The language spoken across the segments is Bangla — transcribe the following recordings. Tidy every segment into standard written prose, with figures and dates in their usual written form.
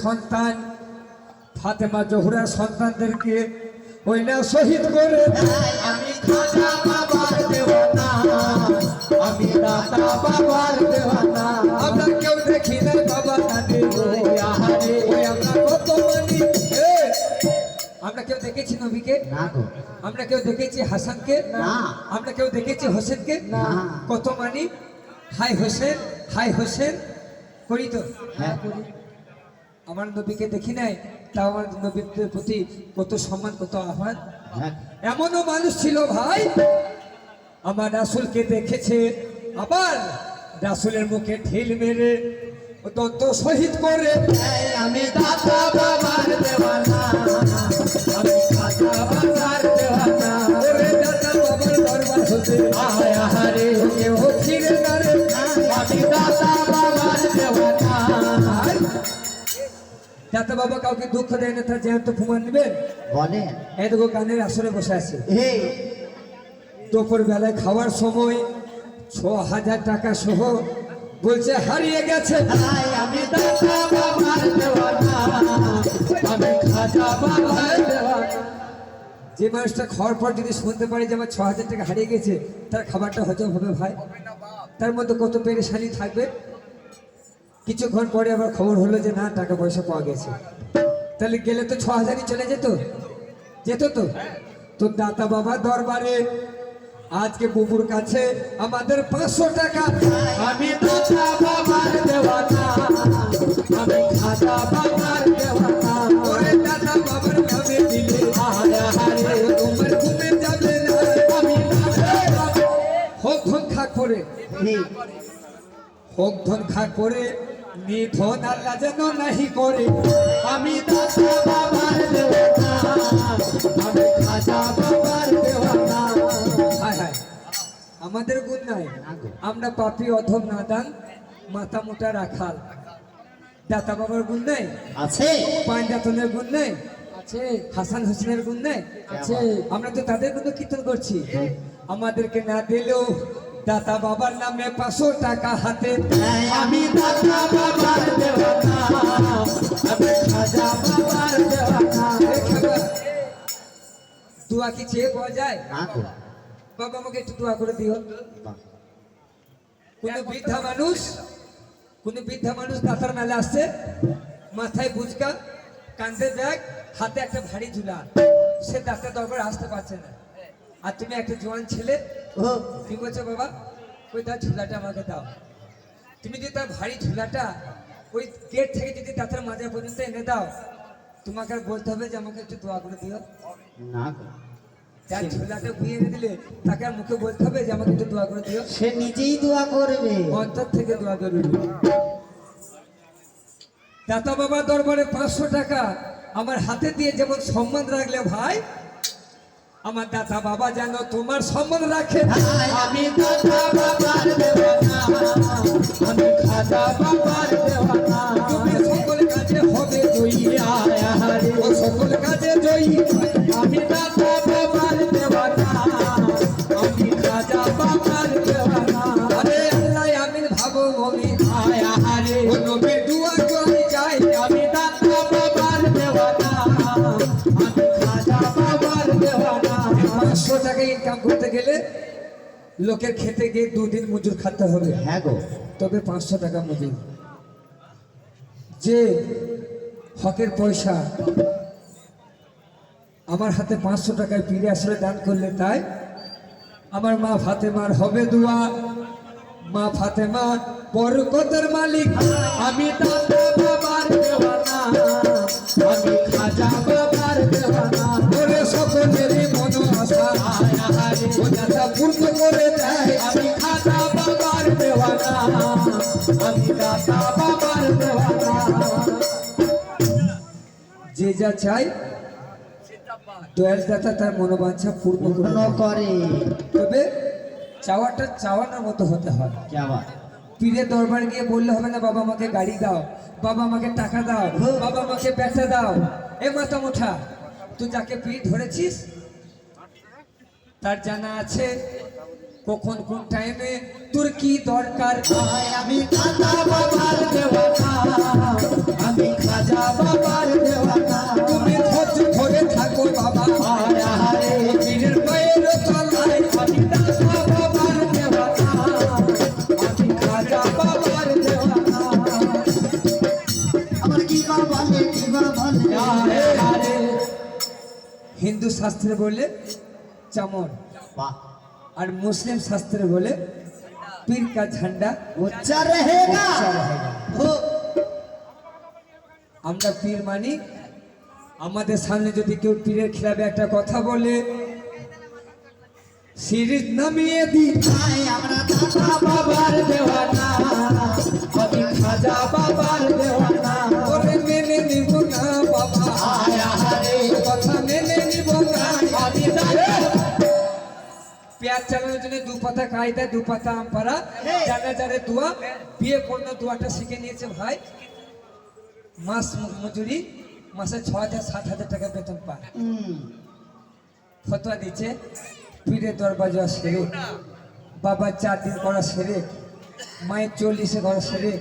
সন্তান ফাতেমা জোহরার সন্তানদেরকে ওই না শহীদ করে আমি খাজা বাবার দেওয়ানা, আমি দাতা বাবার দেওয়ানা। আমরা কেউ দেখি না বাবা দাদি ওই আহারে ওই আমরা কত মানি আমরা কেউ দেখেছি নবীকে না গো, আমরা কেউ দেখেছি হাসানকে না। আমরা কেউ দেখেছি হোসেনকে না। কত মানি হাই হোসেন হাই হোসেন করি তো হ্যাঁ করি। আমার নবীকে দেখি নাই তাও আমার নবীর প্রতি কত সম্মান কত আহ্বান। হ্যাঁ এমনও মানুষ ছিল ভাই আমার রাসূলকে দেখেছে আবার রাসূলের মুখে ঢিল মেরে ও দন্ত শহীদ করে আমি দাতা বাবার দেওয়ানা, আমি খাজা বাবার দেওয়ানা। ওরে দাদা বাবার দরবার হতে আহারে আহারে কেউ ফিরে দাঁড়ে আমি দাতা বাবার দেওয়ানা। দাদা বাবা কাউকে দুঃখ দেয় না তার জ্যান্ত প্রমাণ নেবেন বলেন এই দেখো গানের আসরে বসে আছে এই দুপুর বেলায় খাওয়ার সময় ৬,০০০ টাকা সহ বলছে হারিয়ে গেছে আমি দাতা বাবার দেওয়ানা, আমি খাজা বাবার দেওয়ানা। যে মানুষটা খাওয়ার পর যদি শুনতে পারে যে আমার ৬,০০০ টাকা হারিয়ে গেছে তার খাবারটা হজম হবে ভাই তার মধ্যে কত পেরেশানি থাকবে কিছুক্ষণ পরে আবার খবর হলো যে না টাকা পয়সা পাওয়া গেছে তাহলে গেলে তো ৬,০০০ই চলে যেত যেত তো দাতা বাবা দরবারে আজকে বুবুর কাছে আমাদের ৫০০ টাকা আমি দাতা বাবার দেওয়ানা, আমি খাজা বাবার দেওয়ানা। ওরে দাতা বাবার নামে দিলে আহারে আহারে তোমার ঘুমে যাবে না আমি দাতা বাবার। হোক ধন খা করে এই, হোক ধন খা করে নিধন আল্লাহ যেন নাহি করে আমি দাতা বাবার দেওয়ানা, আমি খাজা বাবার দেওয়ানা। হায় হায় আমাদের গুণ নাই আমরা পাপী অধম নাদান মাথা মোটা রাখাল দাতা বাবার গুণ নেই আছে পাঞ্জাতনের গুণ নেই আছে হাসান হোসেনের গুণ নেই আছে আমরা তো তাদের গুণ কীর্তন করছি আমাদেরকে না দিলেও দাতা বাবার নামে ৫০০ টাকা হাতে আমি দাতা বাবার দেওয়ানা, আমি খাজা বাবার দেওয়ানা। দোয়া কি চেয়ে পাওয়া যায় না গো, বাবা আমাকে একটু দোয়া করে দিও বাহ। কোনো বৃদ্ধা মানুষ দাতার মেলে আসছে মাথায় বুঝকা কাঁধে ব্যাগ হাতে একটা ভারী ঝুলা সে দাতার দরবারে আসতে পারছে না আর তুমি একটা জোয়ান ছেলে ও কি বলছো বাবা ওই তার ঝুলাটা আমাকে দাও তুমি যদি তার ভারী ঝুলাটা ওই গেট থেকে যদি দাতার মাঝে পর্যন্ত এনে দাও তোমাকে আর বলতে হবে যে আমাকে একটু দোয়া করে দিও না গো, যার ঝুলাটা বুঝিয়ে এনে দিলে তাকে আর মুখে বলতে হবে যে আমাকে একটু দোয়া করে দিও সে নিজেই দোয়া করবে। অন্তর থেকে দোয়া করবে দাতা বাবা দরবারে ৫০০ টাকা আমার হাতে দিয়ে যেমন সম্মান রাখলে ভাই আমার দাতা বাবা যেন তোমার সম্মান রাখে আমি দাতা বাবার দেওয়ানা, আমি খাজা বাবার দেওয়ানা। তুমি সকল কাজে হবে জয়ী আহারে আহারে ও সকল কাজে জয়ী আমি দাতা বাবার দেওয়ানা, আমি খাজা বাবার দেওয়ানা। আরে আল্লাহ আমিন ভাবো আমি আয় আহারে ও নবীর দোয়া করি চাই আমি দাতা বাবার দেওয়ানা, আমি খাজা বাবার দেওয়ানা। ৫০০ টাকা ইনকাম করতে গেলে লোকের খেতে গিয়ে ২ দিন মজুর খাতে হবে হ্যাঁ গো, তবে ৫০০ টাকা মজুর যে হকের পয়সা আমার হাতে ৫০০ টাকায় ফিরে আসলে দান করলে তাই আমার মা ফাতেমার হবে দোয়া মা ফাতেমা বরকতের মালিক আমি দাতা বাবার দেওয়ানা, আমি খাজা বাবার দেওয়ানা। করে সকলেরই মন আশা আয় আহারে ও দাতা পূর্ণ করে দেয় আমি খাজা বাবার দেওয়ানা, আমি দাতা বাবার দেওয়ানা। যে যা চাই দয়াল দাতা তার মনোবাঞ্ছা পূর্ণ করে পূর্ণ দেয়। করে তবে চাওয়াটা চাওয়ানোর মতো হতে হয় কি আবার পীরের দরবার গিয়ে বললে হবে না বাবা আমাকে গাড়ি দাও বাবা আমাকে টাকা দাও বাবা আমাকে ব্যথা দাও এ মাথা মোঠা তুই যাকে পীর ধরেছিস তার জানা আছে কখন কোন টাইমে তোর কি দরকার আমি দাতা বাবার দেওয়ানা, আমি খাজা খাজা বাবার দেওয়ানা তুমি ধৈর্য ধরে থাকো বাবা হায় হায় পীরের পায়ের তলায় আমি দাদা বাবার দেওয়ানা আমি খাজা বাবার দেওয়ানা আমার কি কর বলে কি কর বলে হায় হায় হিন্দু শাস্ত্রে বলে চামর বাহ আর মুসলিম শাস্ত্রে বলে পীর কা ঝান্ডা উচ্চা रहेगा ऊंचा रहेगा। हो আমরা পীর মানি আমাদের সামনে যদি কেউ পীরের খেলাবে একটা কথা বলে সিরিজ নামিয়ে দি আয় আমরা দাদা বাবার দেওয়ানা আমি খাজা বাবার দেওয়ানা ওরে মেনে নিব না বাবা হায় হায় কথা মেনে নিব না আমি দাদা পেঁয়াজ চালানোর জন্য দু পাতা কায়দা দু পাতা আম পাড়া জানাজারে দোয়া বিয়ে পড়লো দোয়াটা শিখে নিয়েছে ভাই মাস মজুরি মাসে 6,000-7,000 টাকা বেতন পায় ফতোয়া দিচ্ছে পীরের দরবাজা সেরে বাবা 4 দিন করা সেরে মায়ের 40-এ করা সেরে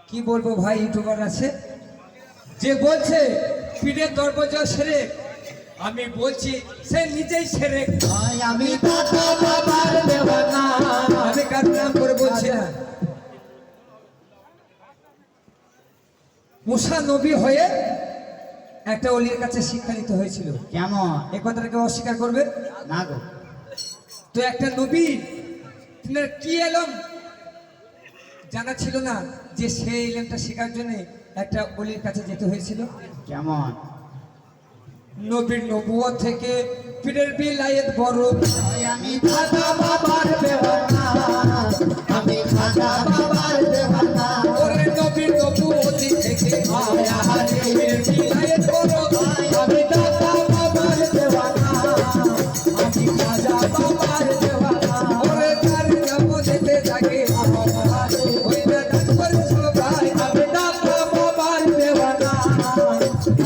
কি বলবো ভাই ইউটিউবার আছে যে বলছে পীরের দরবাজা সেরে আমি বলছি সে নিজেই সেরে আয় আমি দাদা বাবার দেওয়ানা আমি কার নাম করে বলছি না মুসা নবী হয়ে একটা অলির কাছে শিক্ষা নিতে হয়েছিল কেমন এ কথাটাকে অস্বীকার করবে না গো তো একটা নবী তিনার কি এলম জানা ছিল না যে সেই এলমটা শেখার জন্য একটা অলির কাছে যেতে হয়েছিল কেমন নবীর নবুয়ত থেকে পীরের বিলায়েত বড় আয় আমি দাদা বাবার দেওয়ানা আমি খাজা বাবার দেওয়ানা ওরে নবীর নবুয়ত থেকে হায় হায় পীরের বিলায়েত বড় আমি দাদা বাবার দেওয়ানা আমি খাজা বাবার দেওয়ানা ওরে তার নাম যেতে থাকে ওই দাদা করে সবাই আমি দাদা বাবার দেওয়ানা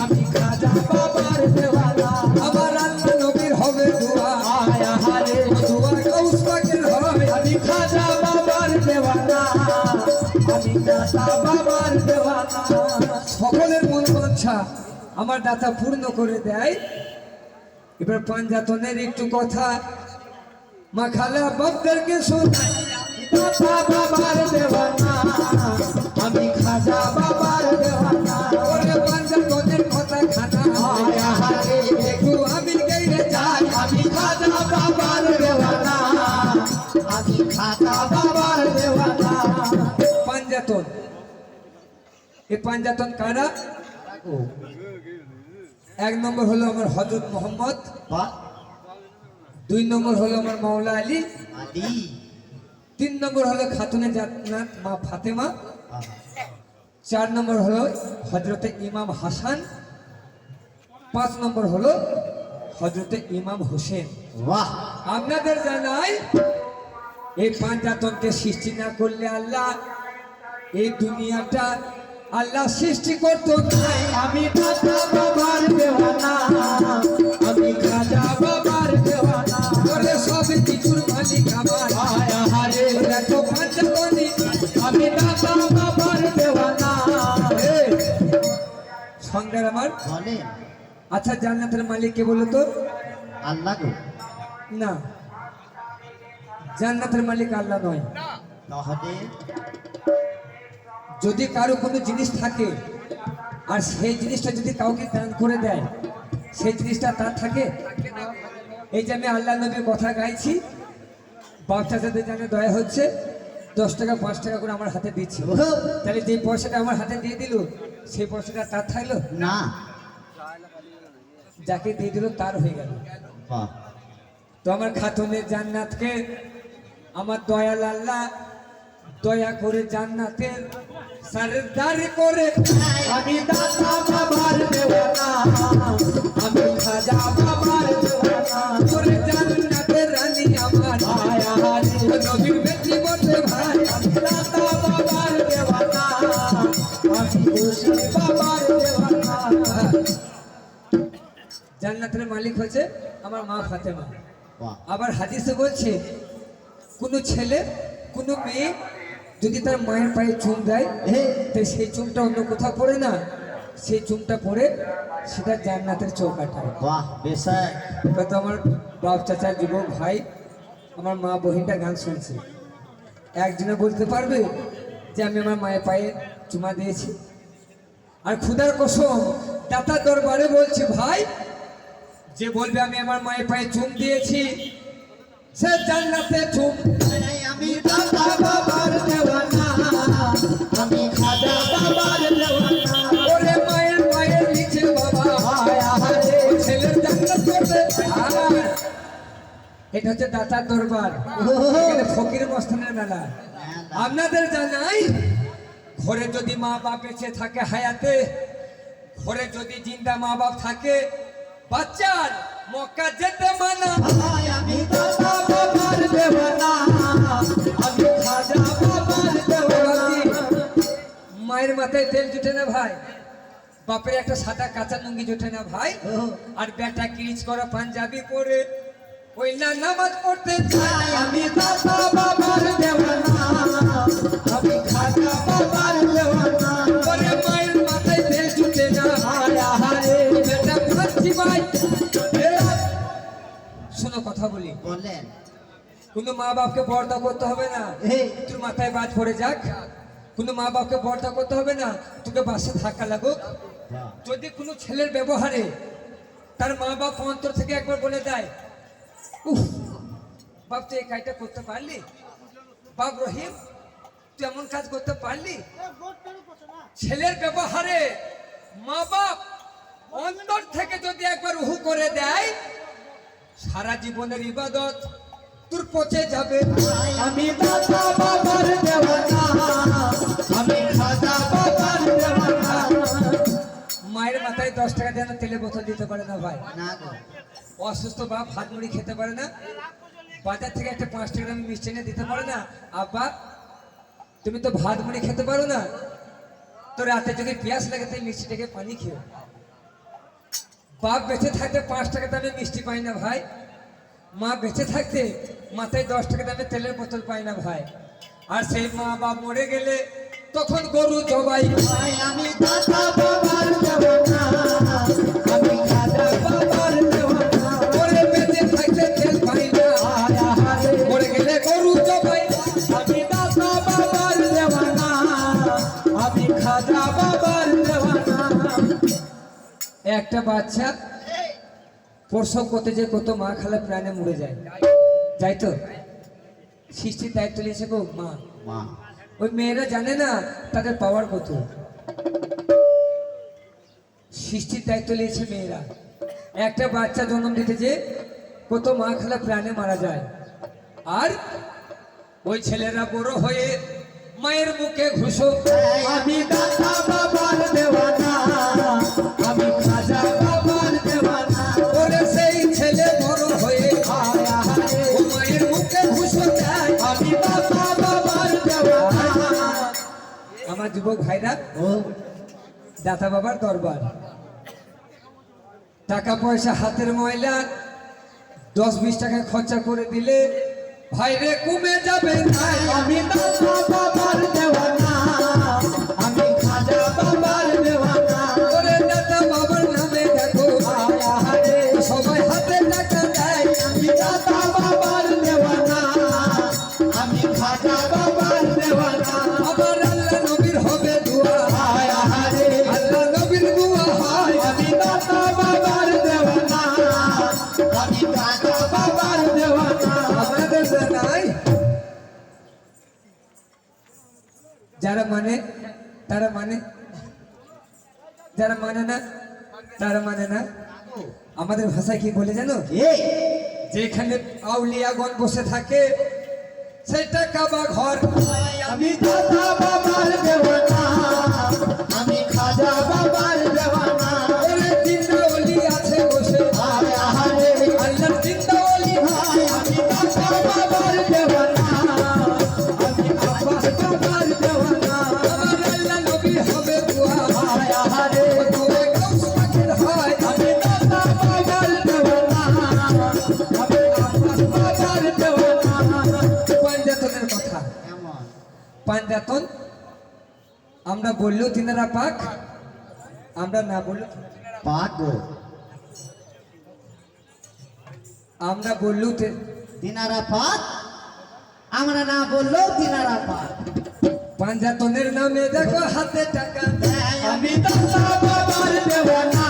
আমি খাজা বাবার দেওয়ানা আমার আল্লাহ নবীর হবে দোয়া হায় হায় দোয়া গাউস পাকের হবে আমি খাজা বাবার দেওয়ানা আমি দাদা বাবার দেওয়ানা সকলের মন বাঞ্ছা আমার দাতা পূর্ণ করে দেয় এবার পাঞ্জাতনের একটু কথা মা খালা বাপদেরকে শোনায় দাদা বাবার দেওয়ানা আমি খাজা বাবার দেওয়ানা ওরে পাঞ্জাতনের কথা খানা হায় হায় একটু আমি গেলে যাই আমি খাজা বাবার দেওয়ানা আমি খাজা বাবার দেওয়ানা পাঞ্জাতন এই পাঞ্জাতন কারা এক নম্বর হলো আমার হযরত মোহাম্মদ বাহ 2 নম্বর হলো আমার মাওলা আলী আদি 3 নম্বর হলো খাতুনে জান্নাত মা ফাতেমা বাহ 4 নম্বর হলো হযরতে ইমাম হাসান 5 নম্বর হলো হযরতে ইমাম হোসেন বাহ আপনাদের জানাই এই পাঞ্জাতনকে সৃষ্টি না করলে আল্লাহ এই দুনিয়াটা আল্লাহ সৃষ্টি করতো না আমি দাদা বাবার দেওয়ানা আমি খাজা বাবার দেওয়ানা বলে সব কিছুর মালিক আমার হায় হায় দেখো পাঞ্জাতনি আমি দাদা বাবার দেওয়ানা সংগ্রাম আমার বলেন আচ্ছা জান্নাতের মালিক কে বলো তো আল্লাহ গো না জান্নাতের মালিক আল্লাহ নয় তাহলে যদি কারো কোনো জিনিস থাকে আর সেই জিনিসটা যদি কাউকে দান করে দেয় সেই জিনিসটা তার থাকে এই যে আমি আল্লাহ নবীর কথা গাইছি বাপটা যাদের জানে দয়া হচ্ছে 10 টাকা 5 টাকা করে আমার হাতে দিচ্ছি ওহো, তাহলে যে পয়সাটা আমার হাতে দিয়ে দিল সেই পয়সাটা তার থাকলো না যাকে দিয়ে দিল তার হয়ে গেল বাহ তো আমার খাতুনের জান্নাতকে আমার দয়াল আল্লাহ দয়া করে জান্নাতের সরদারি করে আমি দাদা বাবার দেওয়ানা আমি খাজা বাবার দেওয়ানা করে জান্নাতের রানী আমার হায় হায় নবীর বেটি বলতে ভাই আমি দাদা বাবার দেওয়ানা আমি খুশি বাবার দেওয়ানা জান্নাতের মালিক হচ্ছে আমার মা ফাতেমা বাহ আবার হাদিসে বলছে কোনো ছেলে কোনো মেয়ে যদি তার মায়ের পায়ে চুম দেয় হে তাই সেই চুমটা অন্য কোথাও পড়ে না, সেই চুমটা পড়ে সেটা জান্নাতের চৌকাঠায়। বাহ বেশাক কত আমার বাপ চাচার যুবক ভাই, আমার মা বহিনটা গান শুনছে, একজনে বলতে পারবে যে আমি আমার মায়ের পায়ে চুমা দিয়েছি? আর খুদার কসম দাতার দরবারে বলছি ভাই, যে বলবে আমি আমার মায়ের পায়ে চুম দিয়েছি সে জান্নাতে চুম। আমি দাদা বাবার দেওয়ানা, আমি খাজা বাবার দেওয়ানা। ওরে মায়ের পায়ের নিচে বাবা হায় হায় ও ছেলের জান্নাত করবে। এটা হচ্ছে দাতার দরবার, এখানে ফকির মস্তানের মেলা। আপনাদের জানাই, ঘরে যদি মা বাপ বেঁচে থাকে হায়াতে, ঘরে যদি জিন্দা মা বাপ থাকে, বাচ্চার মক্কা যেতে মানা। হায় আমি দাদা বাবার দেওয়ানা, আমি খাজা বাবার দেওয়ানা। মায়ের মাথায় তেল জুটে না ভাই, বাপের একটা সাদা কাঁচা লুঙ্গি জুটে না ভাই, আর বেটা কিরিচ করা পাঞ্জাবি পরে ওই না নামাজ পড়তে চায়। আমি দাদা বাবার দেওয়ানা, আমি খাজা বাবার দেওয়ানা। ওরে মায়ের মাথায় তেল জুটে না, হায় হায় বেটা ভাবছি ভাই। শোনো কথা বলি, বললেন কোনো মা বাপকে পর্দা করতে হবে না, হে তোর মাথায় বাজ পড়ে যাক, কোনো মা বাপকে পর্দা করতে হবে না, তোকে বাসে ধাক্কা লাগুক। বাহ যদি কোনো ছেলের ব্যবহারে তার মা বাপ অন্তর থেকে একবার বলে দেয়, উফ বাপ তুই এই কাজটা করতে পারলি, বাপ রহিম তুই এমন কাজ করতে পারলি, ছেলের ব্যবহারে মা বাপ অন্তর থেকে যদি একবার উহু করে দেয়, সারা জীবনের ইবাদত তোর পচে যাবে। আমি দাদা বাবার দেওয়ানা, আমি খাজা বাবার দেওয়ানা। মায়ের মাথায় 10 টাকা যেন তেলে বোতল দিতে পারে না ভাই, না গো অসুস্থ বাপ ভাত মুড়ি খেতে পারে না, বাজার থেকে একটা 5 টাকা দামের মিষ্টি এনে দিতে পারে না। আব্বা তুমি তো ভাত মুড়ি খেতে পারো না, তো রাতে যদি পেঁয়াজ লাগে তাই মিষ্টিটাকে পানি খেও। বাপ বেঁচে থাকতে 5 টাকা দামের মিষ্টি পাই না ভাই, মা বেঁচে থাকতে মাথায় 10 টাকা দামের তেলের বোতল পাই না ভাই। আর সেই মা বাপ মরে গেলে তখন গরু জবাই। হায় আমি দাদা বাবার দেওয়ানা, আমি খাজা বাবার দেওয়ানা। মরে বেঁচে থাকতে তেল পাই না, হায় হায় মরে গেলে গরু জবাই। আমি দাদা বাবার দেওয়ানা, আমি খাজা বাবার দেওয়ানা। একটা বাচ্চা প্রসব করতে যে কত মা খালা প্রাণে মরে যায়, যাই তো সৃষ্টির দায়িত্ব নিয়েছে গো মা। মা ওই মেয়েরা জানে না তাদের পাওয়ার কত, সৃষ্টির দায়িত্ব নিয়েছে মেয়েরা। একটা বাচ্চা জন্ম দিতে যে কত মা খালা প্রাণে মারা যায়, আর ওই ছেলেরা বড় হয়ে মায়ের মুখে ঘুষো। আমি দাদা বাবার দেওয়ানা, আমি খাজা বাবার দেওয়ানা। ওরে সেই ছেলে বড় হয়ে হায় হায় ও মায়ের মুখে ঘুষো দেয়। আমি দাদা বাবার দেওয়ানা। আমার যুবক ভাইরা, ও দাতা বাবার দরবার, টাকা পয়সা হাতের ময়লা 10-20 টাকা খরচা করে দিলে ভাইরে কমে যাবে না। আমি দাদা বাবার দেওয়ানা, আমি খাজা বাবার দেওয়ানা। ওরে দাতা বাবার নামে দেখো হায় হায় সবাই হাতে টাকা দেয়। আমি দাদা বাবার দেওয়ানা, আমি খাজা বাবার দেওয়ানা। আবার আল্লাহ নবীর হবে দোয়া, হায় হায় আল্লাহ নবীর দোয়া হয়। আমি দাদা বাবার দেওয়ানা, আমি খাজা বাবার দেওয়ানা। আপনাদের জানাই, যারা মানে তারা মানে, যারা মানে না তারা মানে না। আমাদের ভাষায় কি বলে জানো, এই যেখানে আউলিয়াগণ বসে থাকে সেটা কাবা ঘর। আমি দাদা বাবার দেওয়ানা, আমি খাজা বাবার দেওয়ানা। ওরে জিন্দা ওলি আছে বসে, হায় হায় আল্লাহর জিন্দা ওলি। হায় আমি দাদা বাবার দেওয়ানা, আমি আব্বাস বাবার দেওয়ানা। আমার আল্লাহ নবী হবে দোয়া, হায় হায় দোয়া গাউস পাকের হয়। আমি দাদা বাবার দেওয়ানা, আমি আব্বাস বাবার দেওয়ানা। পাঞ্জাতনের কথা, কেমন পাঞ্জাতন দাঁতন, আমরা বললেও তিনারা পাক, আমরা না বললেও পাক গো আমরা বললেও তিনারা পাক, আমরা না বললেও তিনারা পাক। পাঞ্জাতনের নামে দেখো হাতে টাকা দেয়। আমি দাদা বাবার দেওয়ানা,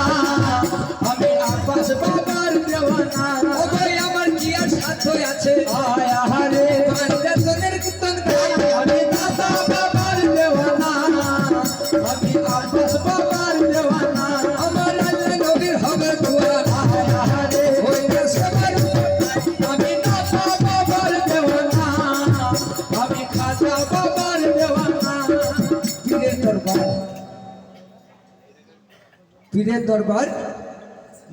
আমি আব্বাস বাবার দেওয়ানা। ও ভাই আমার কি আর সাধ্য আছে, আয় আহারে পাঞ্জাতনের কীর্তন গাই। আমি দাদা বাবার দেওয়ানা, আমি আব্বাস বাবার দেওয়ানা। আমার আল্লাহ নবীর হবে দুয়ার, আয় আহারে ওই না সবার আমি দাদা বাবার দেওয়ানা, আমি খাজা বাবার দেওয়ানা। পীরের দরবার, পীরের দরবার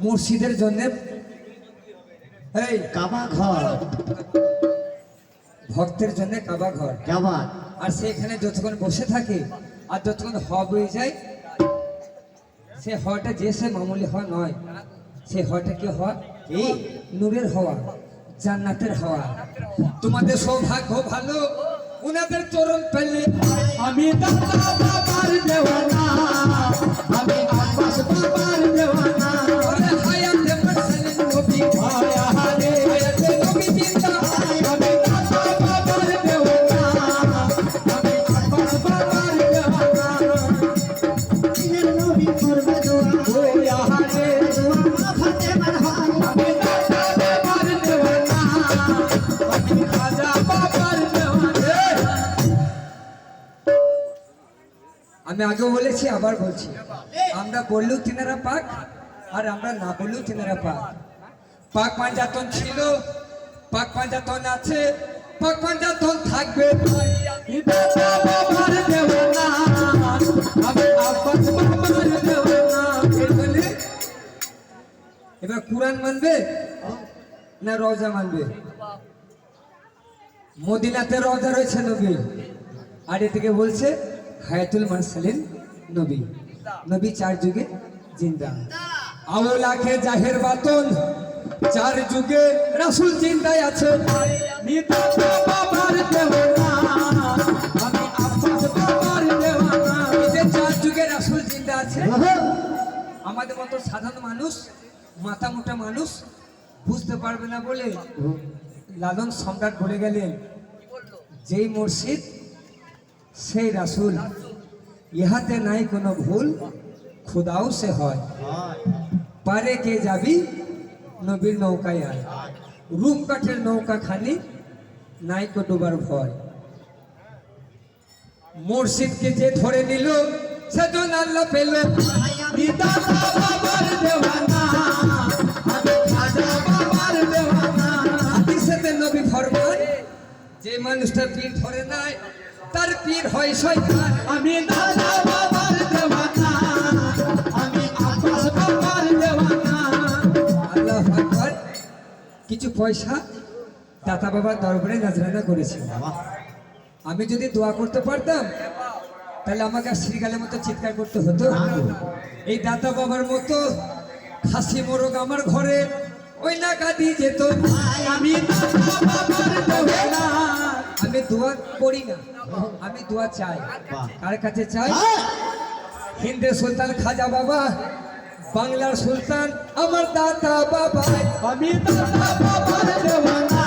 মুর্শিদের জন্য এই কাবা ঘর, ভক্তের জন্য কাবা ঘর। কাবা আর সেখানে যতক্ষণ বসে থাকে আর যতক্ষণ হওয়া হয়ে যায়, সে হওয়াটা যে সে মামুলি হওয়া নয়, সে হওয়াটা কি হওয়া, এই নূরের হওয়া, জান্নাতের হওয়া। তোমাদের সৌভাগ্য ভালো, উনাদের চরণ পেলে। আমি দাদা বাবার দেওয়ানা, আমি আব্বাস বাবার দেওয়ানা। ওরে হায়াতে মারসালিন নবী, আয় আহারে হায়াতে নবী জিন্দা। আমি দাদা বাবার দেওয়ানা, আমি আব্বাস বাবার দেওয়ানা। তিনের নবী করবে দোয়া, ওই আহারে ফাতেমার হয়। আমি দাদা বাবার দেওয়ানা, আমি খাজা বাবার দেওয়ানা। আমি আগেও বলেছি আবার বলছি, আমরা বললেও তিনারা পাক আর আমরা না বললেও তিনারা পাক। পাক পাঞ্জাতন ছিল, পাক পাঞ্জাতন আছে, পাক পাঞ্জাতন থাকবে। আমি দাদা বাবার দেওয়ানা, আমি আব্বাস বাবার দেওয়ানা। এর ফলে এবার কুরআন মানবে না রওজা মানবে? মদিনাতে রওজা রয়েছে নবী, আর এদিকে বলছে হায়াতুল মারসালিন নবী। নবী চার যুগে জিন্দা, আউল আখে জাহের বাতন, চার যুগে রাসূল জিন্দায় আছে। আমি দাদা বাবার দেওয়ানা, আমি আব্বাস বাবার দেওয়ানা। এই যে চার যুগে রাসূল জিন্দা আছে, আমাদের মতো সাধারণ মানুষ, মাথা মোটা মানুষ বুঝতে পারবে না বলে লালন সম্রাট বলে গেলেন, যেই মুর্শিদ সেই রাসূল, ইহাতে নাই কোনো ভুল, খুদাও সে হয়। পারে কে যাবি নবীর নৌকায় আয়, রূপ কাঠের নৌকা খানি নাই কো ডোবার ভয়। মুর্শিদকে যে ধরে নিল সেজন আল্লাহ পেল। আমি দাদা বাবার দেওয়ানা, আমি খাজা বাবার দেওয়ানা। হাদিসেতে নবী ফরমান, যে মানুষটা পীর ধরে নাই তার পীর হয় শয়তান। আমি দাদা বাবার দেওয়ানা, আমি আব্বাস বাবার দেওয়ানা। আল্লাহু আকবার। কিছু পয়সা দাতা বাবার দরবারে নাজরানা করেছি। আমি যদি দোয়া করতে পারতাম তাহলে আমাকে আর শ্রীগালের মতো চিৎকার করতে হতো। এই দাতা বাবার মতো খাসি মোরগ আমার ঘরে ওই না কাঁদি যেত। আমি দাদা বাবার দেওয়ানা, আমি দোয়া করি না, আমি দোয়া চাই। কার কাছে চাই? হিন্দের সুলতান খাজা বাবা, বাংলার সুলতান আমার দাতা বাবা। আমি দাদা বাবার দেওয়ানা,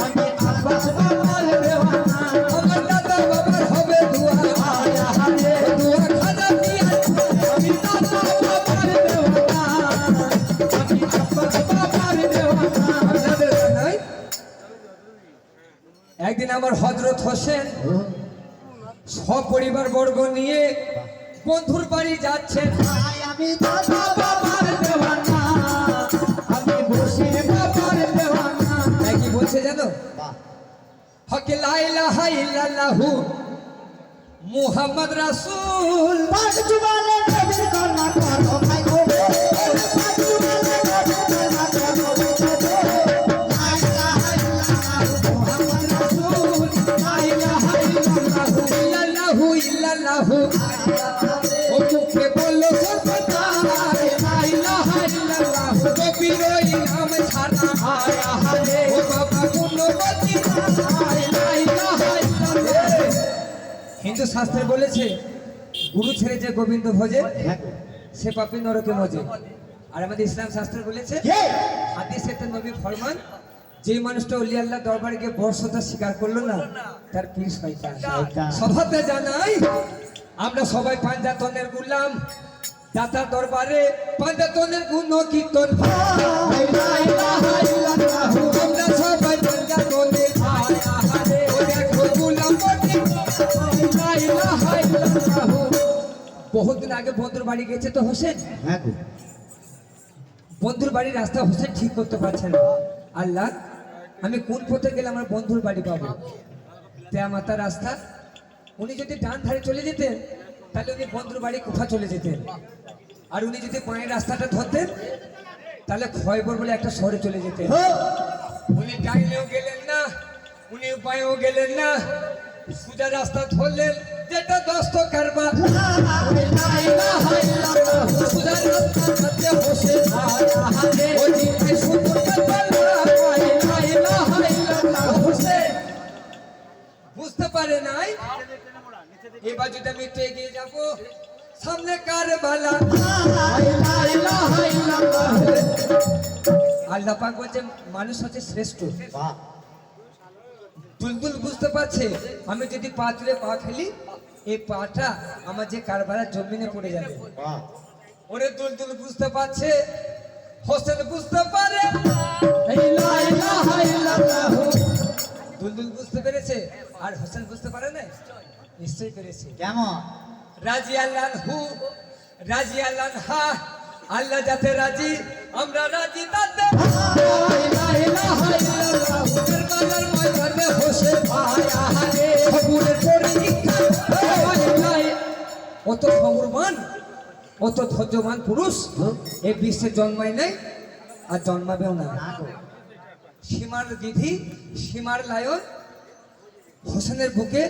আমি আব্বাস বাবার দেওয়ানা। আমার দাতা বাবার হবে দোয়া, আয় আহারে দোয়া খাজা দিয়া। আমি দাদা বাবার দেওয়ানা, আমি আব্বাস বাবার দেওয়ানা। আপনাদের জানাই, একদিন আমার হযরত হোসেন সপরিবার বর্গ নিয়ে বন্ধুর বাড়ি যাচ্ছেন। আমি দাদা বাবার দেওয়ানা, আমি বসির বাবার দেওয়ানা। তাই কি বলছে জানো? হকে লা ইলাহা ইল্লাল্লাহু মুহাম্মদ রাসূল। পাঁচ জুবানে নবীর কন্যা করো ভাই গো, পাঁচ জুবানে নবীর কন্যা করো ভাই গো। লা ইলাহা ইল্লাল্লাহু মুহাম্মাদুর রাসূল, লা ইলাহা ইল্লাল্লাহু ইল্লাল্লাহু ইল্লাল্লাহু ও মুখে বললো সর্বদা লা ইলাহা ইল্লাল্লাহু। নবীর ওই নাম ছাড়া আয় আহারে ও বাবা গুণবতী লা ইলাহা ইল্লাল্লাহু। শাস্ত্রে বলেছে গুরু ছেড়ে যে গোবিন্দ ভজে হ্যাঁ সে পাপী নরকে মজে। আর আমাদের ইসলাম শাস্ত্রে বলেছে কে হাদিসেতে নবী ফরমান যে মানুষটা অলি আল্লাহ দরবারে গিয়ে বর্ষতা স্বীকার করলো না তার পীর শয়তান। শয়তান। সভাতে জানাই আমরা সবাই পাঞ্জাতনের গুলাম, দাতার দরবারে পাঞ্জাতনের গুণ কীর্তন। আমরা সবাই পাঞ্জাতনের ও দেখো গুলাম বটে। বহুদিন আগে বন্ধুর বাড়ি গেছে তো হোসেন, হ্যাঁ গো বন্ধুর বাড়ির রাস্তা হোসেন ঠিক করতে পারছে না। আল্লাহ আমি কোন পথে গেলে আমার বন্ধুর বাড়ি পাবো? তেয়া মাতার রাস্তা, উনি যদি ডান ধারে চলে যেতেন তাহলে উনি বন্ধুর বাড়ি কোথা চলে যেতেন, আর উনি যদি বাঁয়ের রাস্তাটা ধরতেন তাহলে খয়বর বলে একটা শহরে চলে যেতেন। উনি ডাইনেও গেলেন না, উনি বাঁয়েও গেলেন না, সোজা রাস্তা ধরলেন যেটা দস্ত কারবার। সোজা রাস্তা ধরতে বসে ওই দিকে সুন্দর বুঝতে পারে নাই। এবার যদি আমি একটু এগিয়ে যাবো সামনে কারবালা। আল্লাহ পাক বলছেন মানুষ হচ্ছে শ্রেষ্ঠ। বাহ দুলদুল বুঝতে পারছে আমি যদি পা তুলে পা ফেলি এই পাটা আমার যে কারবালার জমিনে পড়ে যাবে। বাহ ওরে দুলদুল বুঝতে পারছে, হোসেন বুঝতে পারে। দুলদুল বুঝতে পেরেছে আর হোসেন বুঝতে পারে না? নিশ্চয়ই পেরেছে। কেমন রাজি আল্লাহ হু রাজি আল্লাহ হা, আল্লাহ যাতে রাজি আমরা রাজি তাতে। কারবালার ময়দানে হোসেন খবরের পরীক্ষা। অত খবরমান অত ধৈর্যমান পুরুষ এই বিশ্বে জন্মায় নাই আর জন্মাবেও না। না গো সীমার বিধি সীমার লায়ন হোসেনের বুকে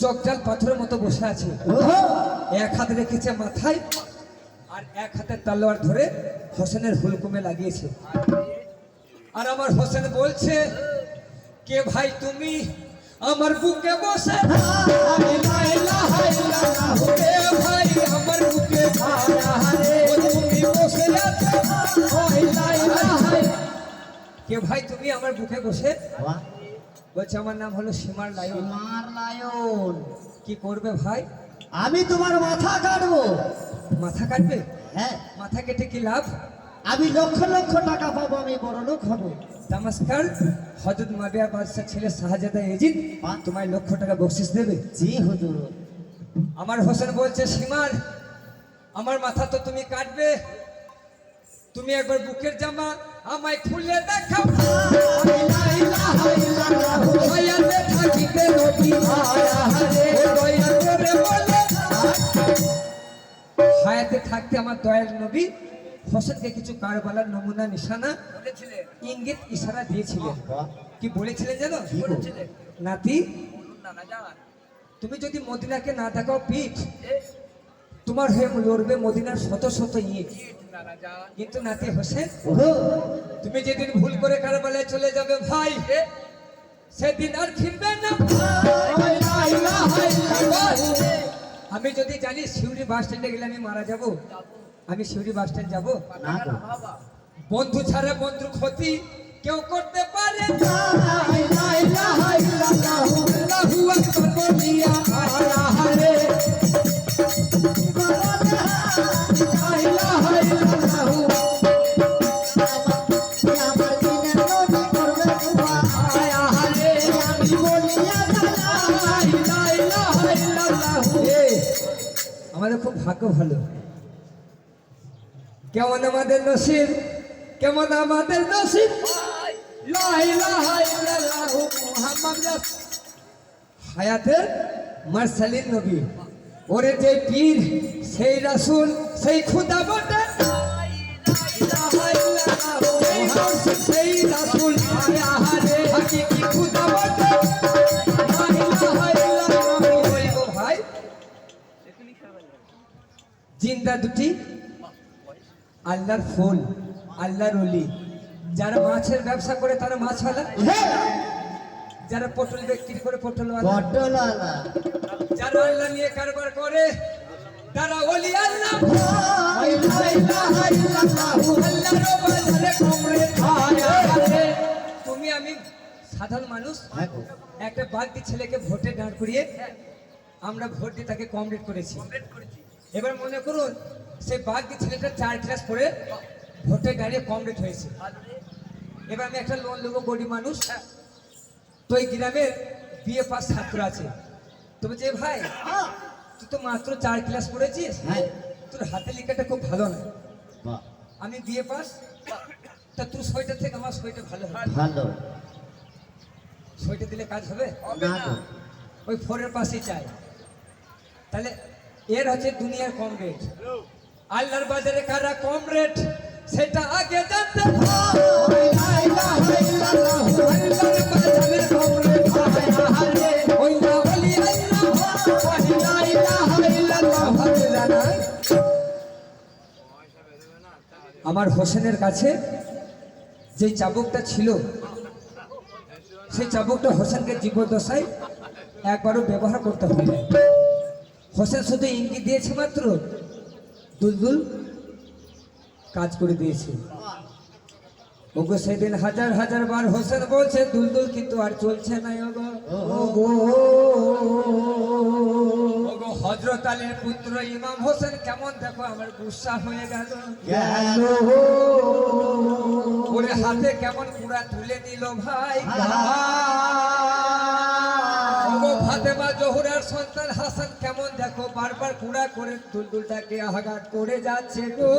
চকজাল পাথরের মতো বসে আছে। ওহো এক হাত রেখেছে মাথায় আর এক হাতে তলোয়ার ধরে হোসেনের হুলকুমে লাগিয়েছে। আর আমার হোসেন বলছে কে ভাই তুমি আমার বুকে বসে, কে ভাই আমার বুকে ও তুমি বসে আছো। কে ভাই তুমি আমার বুকে বসে? বাহ বলছে আমার নাম হলো সীমার লায়ন। তোমার লায়ন কি করবে ভাই? আমি তোমার মাথা কাটবো। মাথা কাটবে? হ্যাঁ মাথা কেটে কি লাভ? আমি লক্ষ লক্ষ টাকা পাবো, আমি বড় লোক হবো। নমস্কার, হযরত মাবিয়া বাদশাহ ছেলে শাহজাদা এজিদ তোমায় লক্ষ টাকা বকশিশ দেবে। জি হুজুর আমার হোসেন বলছে সীমার আমার মাথা তো তুমি কাটবে, তুমি একবার বুকের জামা আমায় খুলে দেখাও। দয়াতে থাকিতে নবী ও দয়া করে বলে। হায়াতে থাকতে আমার দয়াল নবী হোসেনকে কিছু কারবালার নমুনা নিশানা ইঙ্গিত ইশারা দিয়েছিলেন। বাহ কি বলেছিলেন জানো? কি গো? নাতি তুমি যদি মদিনাকে না দেখাও পিঠ তোমার হয়ে লড়বে মদিনার শত শত ইট। কিন্তু নাতি হোসেন ওহো তুমি যেদিন ভুল করে কারবালায় চলে যাবে ভাই সেদিন আর ফিরবে না। আমি যদি জানি শিউরি বাস স্ট্যান্ডে গেলে আমি মারা যাব, আমি শিউরি বাস স্ট্যান্ড যাবো? না গো বন্ধু ছাড়া বন্ধুর ক্ষতি কেউ করতে পারে না। আল্লাহু আকবার বলিয়া আহারে আমাদের খুব ভাগ্য ভালো। কেমন আমাদের নসিব, কেমন আমাদের নসিব। লা ইলাহা ইল্লাল্লাহু মুহাম্মাদুর রাসূল। হায়াতের মারসালিন নবী, ওরে যে পীর সেই রাসূল সেই খুদা বটে। সেই রাসূল হাকিকি খুদা বটে। বলবো ভাই জিন্দা দুটি আল্লাহর ফুল, আল্লাহর ওলি। যারা মাছের ব্যবসা করে তারা মাছওয়ালা, যারা পটল বিক্রি করে পটলওয়ালা, বটলালা যারা আল্লাহ নিয়ে কারবার করে তারা ওলি আল্লাহ। আল্লাহর বাজারে কমরেড হয়। তুমি আমি সাধারণ মানুষ একটা বালতি ছেলেকে ভোটে দাঁড় করিয়ে আমরা ভোট দিয়ে তাকে কমরেড করেছি। এবার মনে করুন সেই বালতি ছেলেটা 4 ক্লাস পড়ে ভোটে দাঁড়িয়ে কমরেড হয়েছে। এবার আমি একটা লোন নেবো, গরিব মানুষ, তো এই গ্রামের বিএ পাস ছাত্র আছে, তো বলছে ভাই তুই তো মাত্র 4 ক্লাস পড়েছিস, তোর হাতে লেখাটা খুব ভালো না, আমি বিএ পাস, তা তোর সইটা থেকে আমার সইটা ভালো হবে, ভালো সইটা দিলে কাজ হবে না তো। ওই 4-এর পাশেই চাই। তাহলে এর হচ্ছে দুনিয়ার কম রেট, আল্লাহর বাজারে কারা কম রেট সেটা আগে জানতে হবে। আল্লাহর বাজারে কম রেট ওই না বলি আমার হোসেনের কাছে যে চাবুকটা ছিল সেই চাবুকটা হোসেনকে জীবদ্দশায় একবারও ব্যবহার করতে হয় না। হোসেন শুধু ইঙ্গিত দিয়েছে মাত্র, দুলদুল কাজ করে দিয়েছে। ওগো সেদিন হাজার হাজার বার হোসেন বলছে দুলদুল কিন্তু আর চলছে না। ওগো হযরত আলীর পুত্র ইমাম হোসেন কেমন দেখো আমার গুসা হয়ে গেল, ওরে হাতে কেমন কুড়া তুলে নিল ভাই। ওগো ফাতেমা জোহরার সন্তান হাসান কেমন দেখো বারবার কুড়া করে দুলদুলটাকে আঘাত করে যাচ্ছে গো।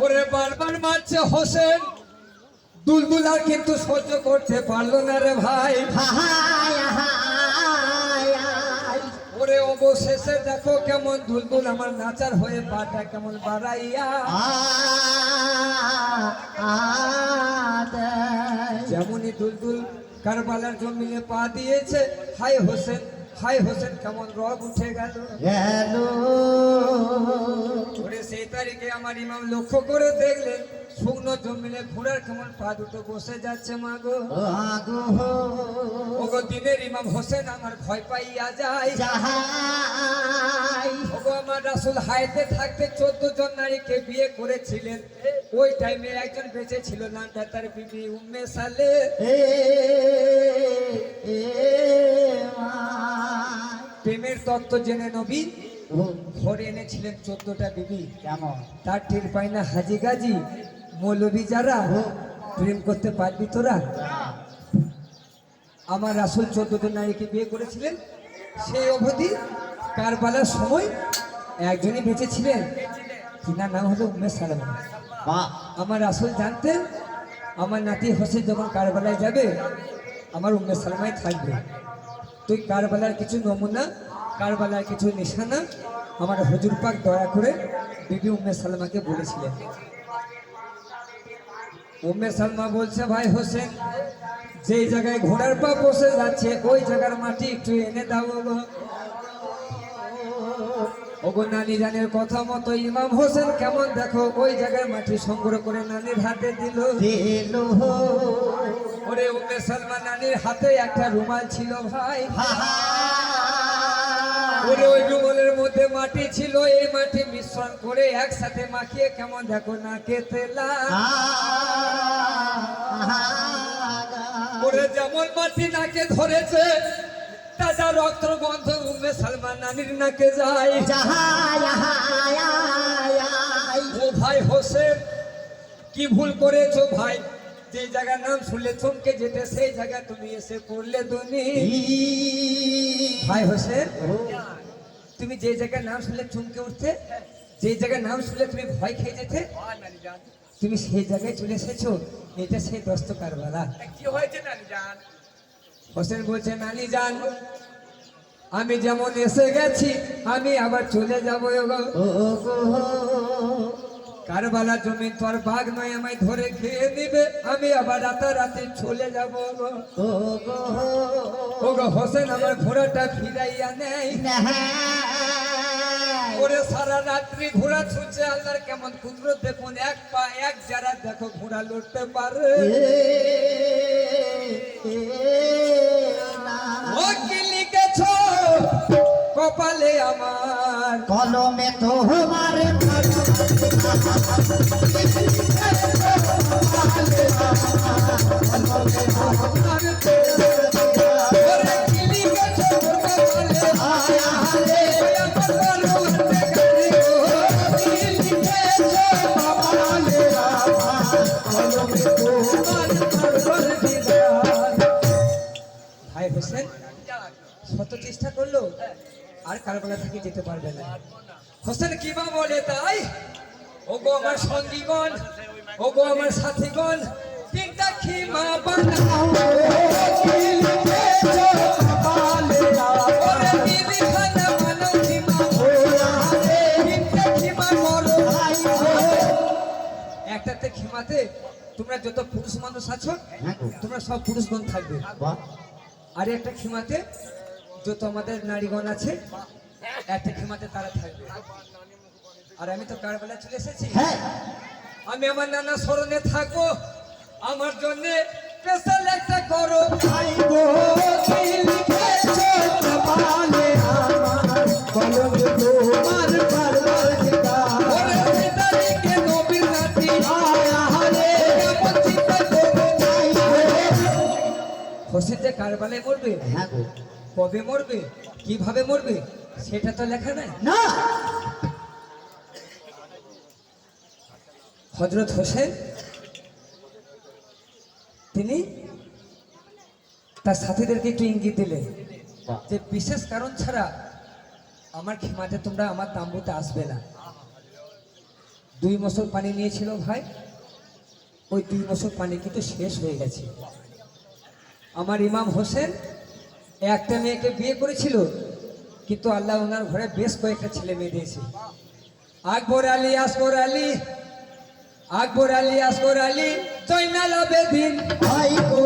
ওরে বারবার মারছে হোসেন, দুলদুল আর কিন্তু সহ্য করতে পারলো না রে ভাই। ওরে অবশেষে দেখো কেমন দুলদুল আমার নাচার হয়ে পাটা কেমন বাড়াইয়া, যেমনই দুলদুল কারবালার জমিনে পা দিয়েছে, হাই হোসেন হাই হোসেন কেমন রব উঠে গেল। ওরে সেই তারিখে আমার ইমাম লক্ষ্য করে দেখলেন শুকনো জমিনে ঘোড়ার কেমন পা দুটো বসে যাচ্ছে মা গো। ওগো দিনের ইমাম হোসেন আমার ভয় পাইয়া যায়। ওগো আমার রাসূল হায়াতে থাকতে 14 জন নারীকে বিয়ে করেছিলেন, ওই টাইমে একজন বেঁচে ছিল, নামটা তার বিবি উম্মে সালে। প্রেমের তত্ত্ব জেনে নবী ঘরে এনেছিলেন 14টা বিবি। তার টের পায় না হাজি গাজি মৌলবি যারা, প্রেম করতে পারবি তোরা? আমার রাসূল 14 জন নারীকে বিয়ে করেছিলেন, সেই অবধি কারবালার সময় একজনই বেঁচে ছিলেন, তিনার নাম হলো উম্মে সালামা। আমার রাসূল জানতেন আমার নাতি হোসেন যখন কারবালায় যাবে আমার উম্মে সালামাই থাকবে। তুই কারবালার কিছু নমুনা, কারবালার কিছু নিশানা আমার হুজুর পাক দয়া করে বিবি উম্মে সালামাকে বলেছিলেন। উম্মে সালমা বলছে ভাই হোসেন যেই জায়গায় ঘোড়ার পা বসে যাচ্ছে ওই জায়গার মাটি একটু এনে দাও গো। ওগো নানি জানের কথা মতো ইমাম হোসেন কেমন দেখো ওই জায়গায় মাটি সংগ্রহ করে নানির হাতে দিল। ওরে উম্মে সালমা নানির হাতে একটা রুমাল ছিল ভাই, ওরে ওই রুমালের মধ্যে মাটি ছিল, এই মাটি মিশ্রণ করে একসাথে মাখিয়ে কেমন দেখো নাকে তেলা। ওরে যেমন মাটি নাকে ধরেছে তাজা রক্ত গন্ধ উম্মে সালমা নানির নাকে যায়। ও ভাই হোসেন কি ভুল করেছো ভাই, যে জায়গার নাম শুনলে চমকে যেতে সেই জায়গা তুমি এসে পড়লে দুনি। ভাই হোসেন তুমি যে জায়গার নাম শুনলে চমকে উঠতে, যে জায়গার নাম শুনলে তুমি ভয় খেয়ে যেতে, তুমি সেই জায়গায় চলে এসেছো, এটা সেই দস্ত কারবালা। কি হয়েছে নানি জান? হোসেন বলছে নানি জান আমি যেমন এসে গেছি আমি আবার চলে যাবো। কারবালা জমিন তোর বাঘ নয় আমায় ধরে খেয়ে নিবে, আমি আবার রাতারাতি চলে যাবো। ওগো হোসেন আমার ঘোড়াটা ফিরাইয়া নেই। করে সারা রাত্রি ঘোড়া ছুটছে আল্লাহর কেমন কুদরত দেখুন এক পা এক যারা দেখো ঘোড়া লড়তে পারে ও কি লিখেছো কপালে আমার কলমে তোমার ওরে কি লিখেছো কপালে ভাই হোসেন শত চেষ্টা করলো আর কারবালা থেকে যেতে পারবে না হোসেন কি বা বলে তাই ও গো আমার সঙ্গীগণ ও গো আমার সাথীগণ তিনটা খিমা বানাও ওরে দিদি খানা বানাও খিমা তিনটা খিমা করো একটাতে খিমাতে তোমরা যত পুরুষ মানুষ আছো তোমরা সব পুরুষগণ থাকবে আর একটা খিমাতে যত আমাদের নারীগণ আছে একটা খিমাতে তারা থাকবে আর আমি তো কারবালা চলে এসেছি আমি আমার নানা স্মরণে থাকবো আমার জন্য স্পেশাল একটা করো ওরে পিতাজিকে নবীর নাতি কেমন চিন্তা করো হোসেন যে কারবালায় মরবে কবে মরবে কিভাবে মরবে সেটা তো লেখা নাই না হযরত হোসেন তিনি তার সাথীদেরকে একটু ইঙ্গিত দিলেন যে বিশেষ কারণ ছাড়া আমার খিমাতে তোমরা আমার তাম্বুতে আসবে না 2 মশল পানি নিয়েছিল ভাই ওই 2 মশল পানি কিন্তু শেষ হয়ে গেছে আমার ইমাম হোসেন একটা মেয়েকে বিয়ে করেছিল কিন্তু আল্লাহ ওনার ঘরে বেশ কয়েকটা ছেলে মেয়ে দিয়েছে আকবর আলী আসগর আলী আকবর আলী আসগর আলী জয়নাল আবেদিন ভাই গো